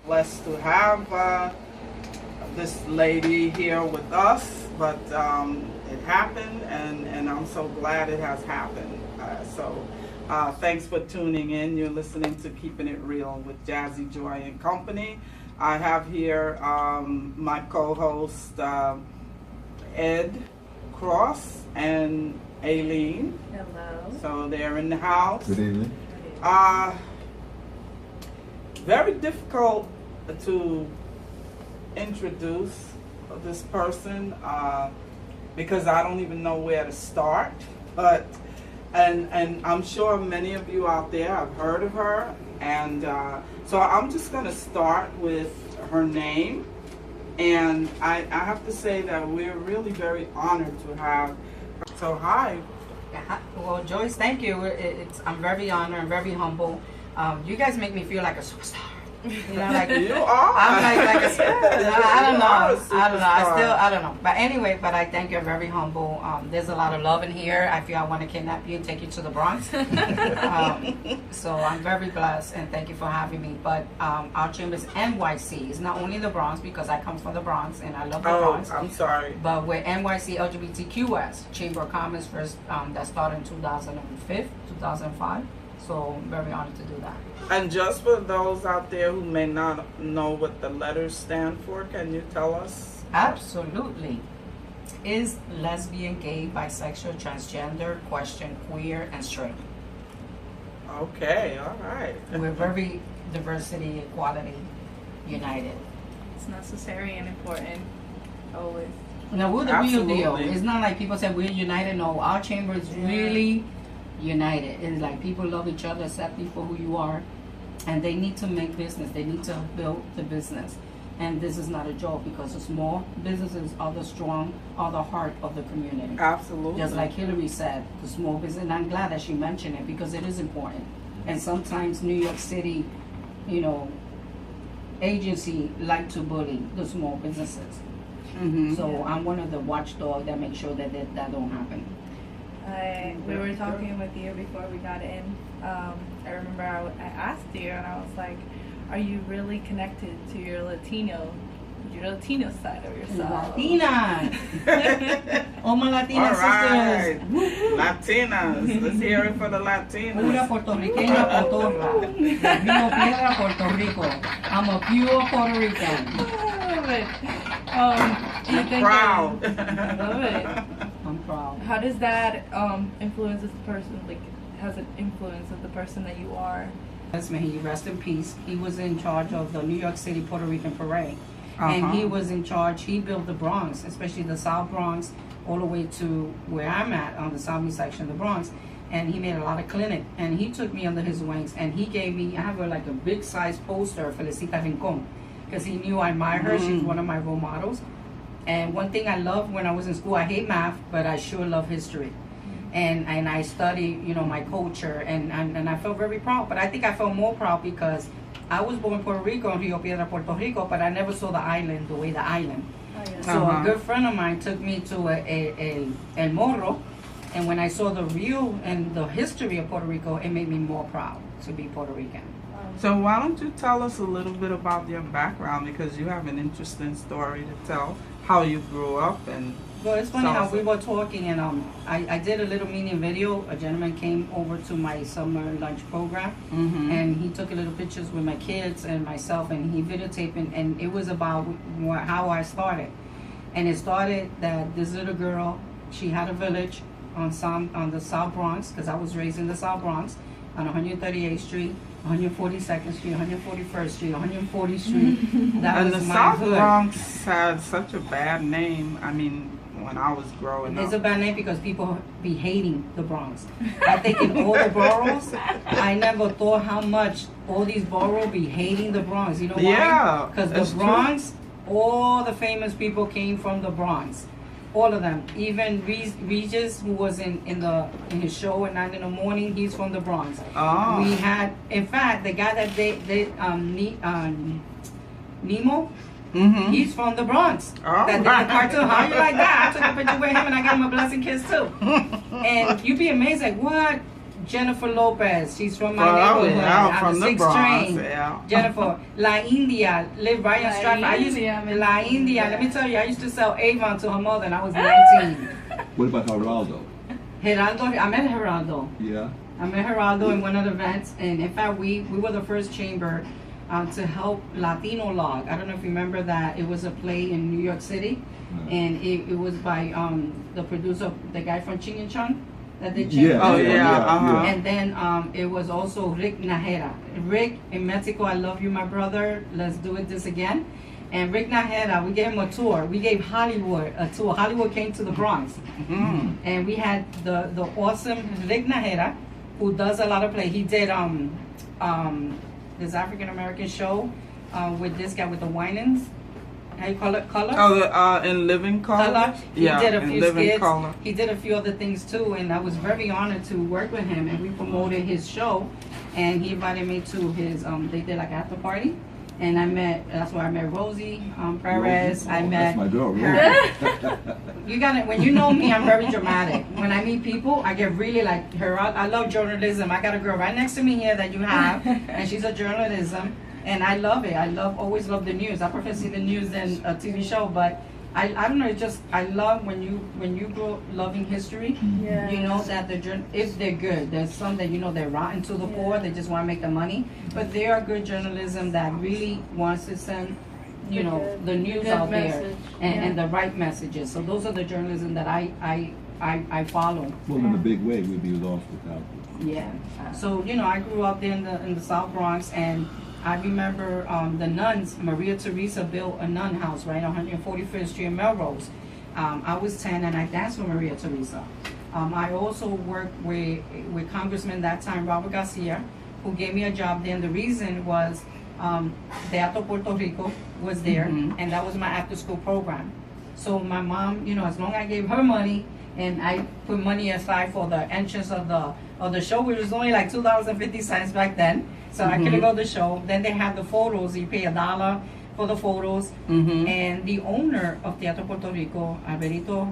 Blessed to have this lady here with us, but it happened, and I'm so glad it has happened. Thanks for tuning in. You're listening to Keeping It Real with Jazzyjoy and Company. I have here my co-host Ed Cross and Aileen. Hello. So they're in the house. Good evening. Very difficult to introduce this person because I don't even know where to start. But and I'm sure many of you out there have heard of her, and so I'm just going to start with her name. And I have to say that we're really very honored to have her. So hi. Well, Joyce, thank you. I'm very honored and very humble. You guys make me feel like a superstar. You know, like You are. I'm like a I don't You know. are a I don't know. But anyway, but I think you're very humble. There's a lot of love in here. I feel I want to kidnap you and take you to the Bronx. So I'm very blessed, and thank you for having me. But our chamber is NYC. It's not only the Bronx, because I come from the Bronx and I love the Bronx. I'm sorry. But we're NYC LGBTQS Chamber of Commerce first. That started in 2005. So I'm very honored to do that. And just for those out there who may not know what the letters stand for, can you tell us? Absolutely. Is lesbian, gay, bisexual, transgender, question, queer, and straight. Okay, all right. We're very diversity, equality, united. It's necessary and important. Always. Now we're the real deal. Absolutely. It's not like people say we're united. No, our chamber is really united. It's like people love each other, accept you for who you are, and they need to make business. They need to build the business. And this is not a joke, because the small businesses are the heart of the community. Absolutely. Just like Hillary said, the small business, and I'm glad that she mentioned it, because it is important. And sometimes New York City, agency like to bully the small businesses. Mm-hmm. So I'm one of the watchdogs that make sure that don't happen. We were talking with you before we got in. I remember I asked you, and I was like, are you really connected to your Latino side of yourself? Latinas! All my Latina All right. sisters! Latinas. Let's hear it for the Latinas. Pura puertorriqueña cotorra. Rio Piedra, Puerto Rico. I'm a pure Puerto Rican. I love it. I'm proud. I love it. I'm proud. How does that influence the person? Like, has an influence of the person that you are? May he rest in peace. He was in charge of the New York City Puerto Rican Parade. And he was in charge, he built the Bronx, especially the South Bronx, all the way to where I'm at on the southeast section of the Bronx. And he made a lot of clinic. And he took me under his wings, and he gave me, I have like a big size poster of Felicita Rincon, because he knew I admire her. She's one of my role models. And one thing I love when I was in school, I hate math, but I sure love history. And I study, my culture, and I felt very proud. But I think I felt more proud because I was born in Puerto Rico, in Rio Piedra, Puerto Rico, but I never saw the island the way the island. Oh, yeah. So a good friend of mine took me to El Morro, and when I saw the real and the history of Puerto Rico, it made me more proud to be Puerto Rican. So why don't you tell us a little bit about your background, because you have an interesting story to tell, how you grew up and... Well, it's funny how we were talking, and I did a little mini video. A gentleman came over to my summer lunch program, and he took a little pictures with my kids and myself, and he videotaped, and it was about how I started. And it started that this little girl, she had a village on the South Bronx, because I was raised in the South Bronx, on 138th Street, 142nd Street, 141st Street, 140th Street. That And was the my South hood. Bronx had such a bad name. I mean, when I was growing It's up. a bad name because people be hating the Bronx. I think in all the boroughs, I never thought how much all these boroughs be hating the Bronx. You know why? Yeah, Because that's the Bronx, all the famous people came from the Bronx. All of them. Even Regis, who was in his show at 9 in the morning, he's from the Bronx. Oh. We had, in fact, the guy that Nemo, he's from the Bronx. Oh. That did the cartoon. How you like that? I took a picture with him and I gave him a blessing kiss too. And you'd be amazed, like, what? Jennifer Lopez, she's from my Oh, neighborhood. yeah, I'm from the 6th Bronx, train. yeah. Jennifer, La India, live right in La Stratford. I used India, I'm La in India. India. Let me tell you, I used to sell Avon to her mother, and I was 19. What about Geraldo? Geraldo, I met Geraldo. Yeah. I met Geraldo in one of the events, and in fact, we were the first chamber to help Latino Log. I don't know if you remember that. It was a play in New York City, and it was by the producer, the guy from Ching and Chung, that did Ching. Yeah. Oh, yeah, uh-huh. And then it was also Rick Najera. Rick in Mexico, I love you, my brother. Let's do this again. And Rick Najera, we gave him a tour. We gave Hollywood a tour. Hollywood came to the Bronx, and we had the awesome Rick Najera, who does a lot of play. He did this African American show with this guy with the Winans. How you call it? Color? Oh, in Living Color? Color. He Yeah, did a in few Living skits. Color. He did a few other things too, and I was very honored to work with him. And we promoted his show, and he invited me to his. They did like after party, and I met. That's where I met Rosie Perez. Rosie? I Oh, met that's my girl, her. You got it. When you know me, I'm very dramatic. When I meet people, I get really like her. I love journalism. I got a girl right next to me here that you have, and she's a journalism. And I love it. Always love the news. I prefer see the news than a TV show, but I don't know. It's just I love when you grow loving history. Yeah. You know that if they're good, there's some that you know they're rotten to the core. They just want to make the money, but they are good journalism that really wants to send the news good out there message. and the right messages. So those are the journalism that I follow. Well, in a big way, we'd be lost without it. Yeah. So I grew up there in the South Bronx, and I remember the nuns. Maria Teresa built a nun house right on 145th Street in Melrose. I was 10 and I danced with Maria Teresa. I also worked with Congressman that time, Robert Garcia, who gave me a job there. And the reason was Teatro Puerto Rico was there, and that was my after-school program. So my mom, as long as I gave her money, and I put money aside for the entrance of the show, which was only like $2.50 back then. So I couldn't go to the show. Then they had the photos. You pay $1 for the photos. And the owner of Teatro Puerto Rico, Alberito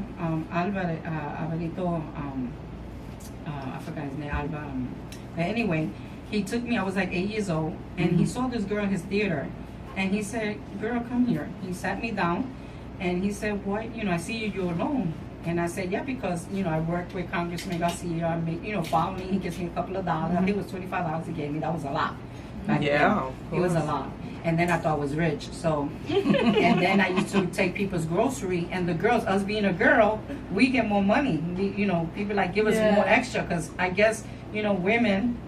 Alvarez, I forgot his name, but anyway, he took me. I was like 8 years old, and he saw this girl in his theater, and he said, "Girl, come here." He sat me down, and he said, "What? I see you're alone." And I said, "Yeah, because I worked with Congressman Garcia. I made, follow me. He gives me a couple of dollars. I think it was $25 he gave me. That was a lot. Back Yeah, then. It was a lot. And then I thought I was rich. So, and then I used to take people's grocery, and the girls, us being a girl, we get more money. People like give us more extra because I guess women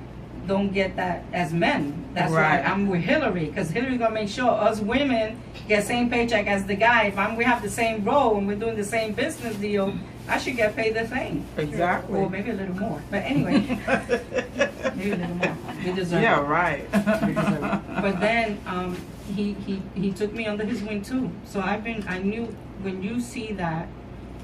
don't get that as men. That's Right. why I'm with Hillary, because Hillary's gonna make sure us women get same paycheck as the guy. If we have the same role and we're doing the same business deal, I should get paid the same. Exactly. Or maybe a little more. But anyway, maybe a little more. We deserve Yeah, it. right. We deserve it. But then he took me under his wing too. So I knew when you see that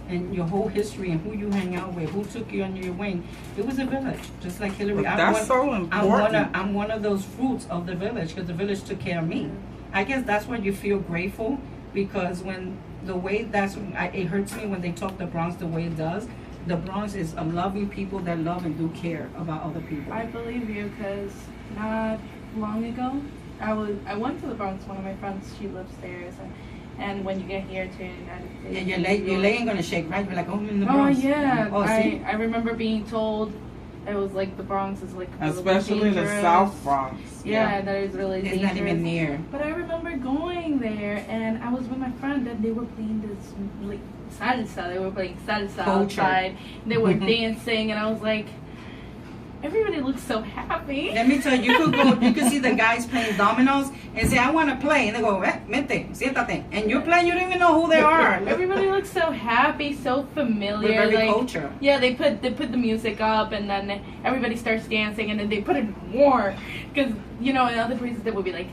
and your whole history and who you hang out with, who took you under your wing, it was a village, just like Hillary. But that's so important. I'm one of those fruits of the village because the village took care of me. I guess that's why you feel grateful, because when the way it hurts me when they talk the Bronx the way it does. The Bronx is a loving people that love and do care about other people. I believe you because not long ago, I went to the Bronx. One of my friends, she lives there, and when you get here to the United States, Yeah, your leg ain't gonna shake, right? You're like, I'm in the oh Bronx. yeah, Oh, see? I remember being told it was like the Bronx is like really Especially the dangerous. South Bronx. Yeah, that is really It's dangerous. not even near. But I remember going there, and I was with my friend, and they were playing this like salsa. They were playing salsa Culture. outside. They were dancing, and I was like, everybody looks so happy. Let me tell you, you could see the guys playing dominoes and say, I want to play. And they go, vente, siéntate. And you're playing, you don't even know who they are. Everybody looks so happy, so familiar. We're very like, culture. Yeah, they put the music up, and then everybody starts dancing, and then they put it more. Because, in other places they would be like,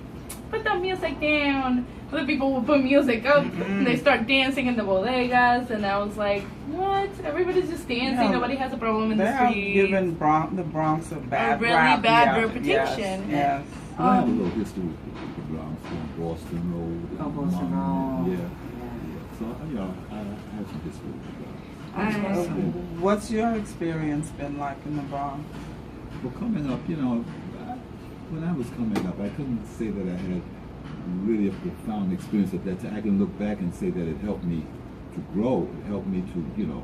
put that music down. Other people will put music up, and they start dancing in the bodegas, and I was like, what? Everybody's just dancing. Yeah, Nobody has a problem in They the have street. given the Bronx a bad really rap. bad Yeah, reputation. Yes. Well, I have a little history with the Bronx, Boston Road. Oh, Boston Road. Yeah. So, I have some history with the Bronx. What's your experience been like in the Bronx? for coming up, you know, when I was coming up, I couldn't say that I had really a profound experience at that time. I can look back and say that it helped me to grow. It helped me to, you know,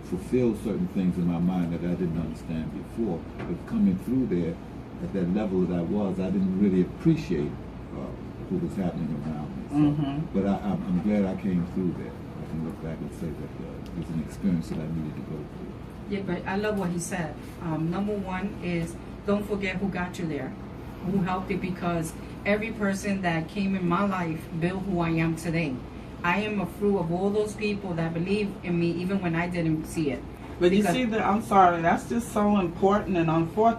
fulfill certain things in my mind that I didn't understand before. But coming through there at that level that I was, I didn't really appreciate what was happening around me. So, but I'm glad I came through there. I can look back and say that it was an experience that I needed to go through. Yeah, but I love what he said. Number one is don't forget who got you there, who helped you, because every person that came in my life built who I am today. I am a fruit of all those people that believe in me even when I didn't see it. But you Because- see that, I'm sorry, that's just so important and unfortunate.